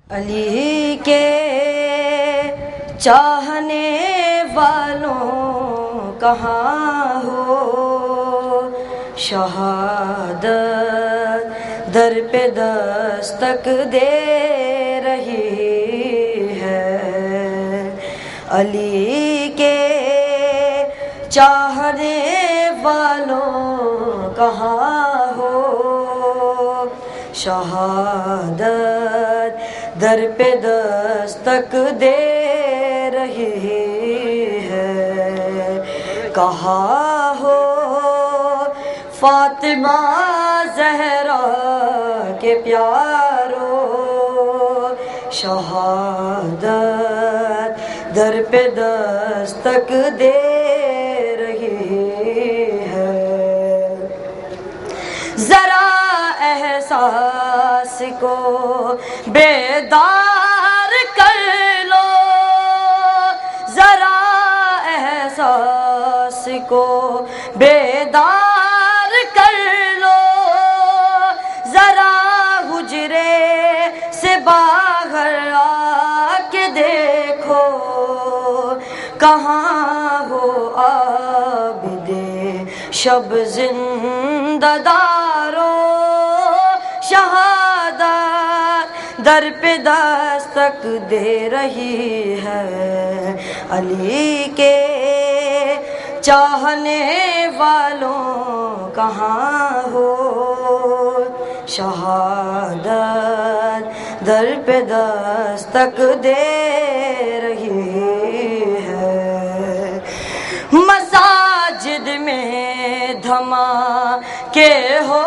علی کے چاہنے والوں کہاں ہو، شہادت در پہ دستک دے رہی ہے۔ علی کے چاہنے والوں کہاں ہو، شہادت در پہ دستک دے رہی ہے۔ کہاں ہو فاطمہ زہرا کے پیارو، شہادت در پہ دستک دے رہی ہے۔ ذرا احساس کو بیدار کر لو، ذرا احساس کو بیدار کر لو، ذرا حجرے سے باہر آ کے دیکھو، کہاں ہو عابد شب زندہ دارو، شہادت در پہ دستک دے رہی ہے۔ علی کے چاہنے والوں کہاں ہو، شہادت در پہ دستک دے رہی ہے۔ مساجد میں دھماکے ہو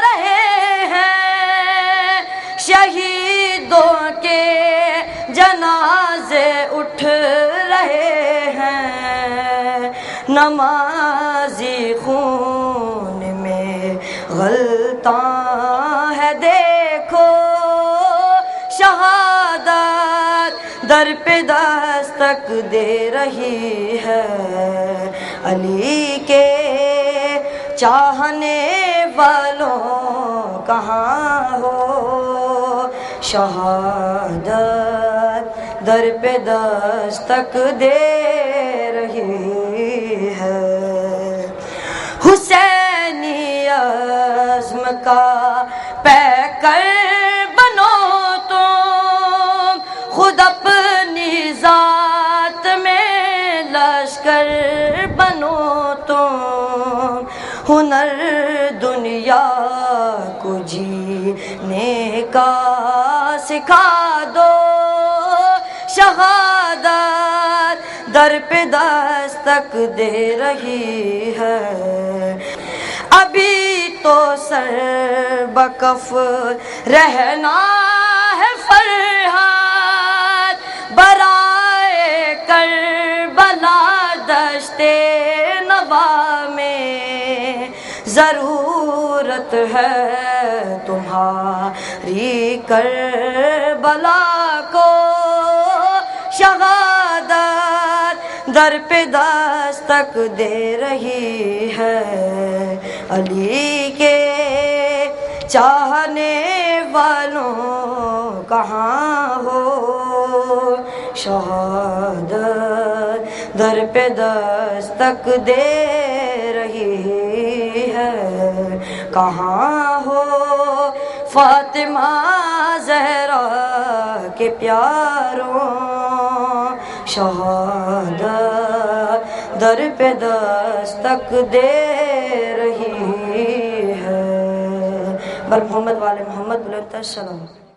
رہے ہیں، شہیدوں کے جنازے اٹھ رہے ہیں، نمازی خون میں غلطاں ہے دیکھو، شہادت در پہ دستک دے رہی ہے۔ علی کے چاہنے والوں کہاں ہو، شہادت در پہ دستک دے رہی ہے۔ حسینی عزم کا پیکر بنو تم، خود اپنی ذات میں لشکر بنو تم، ہنر دنیا کو جینے کا سکھا دو، شہادت در پہ دستک دے رہی ہے۔ ابھی تو سر بکف رہنا ہے فرحت، برائے کربلا دشت نوا میں ضرورت ہے تمہاری کربلا کو، شہادت در پہ دستک دے رہی ہے۔ علی کے چاہنے والوں کہاں ہو، شہادت در پہ دستک دے رہی ہے۔ کہاں ہو فاطمہ زہرا کے پیاروں، شہادت در پہ دستک دے رہی ہے۔ بر محمد والے محمد بلند السلام۔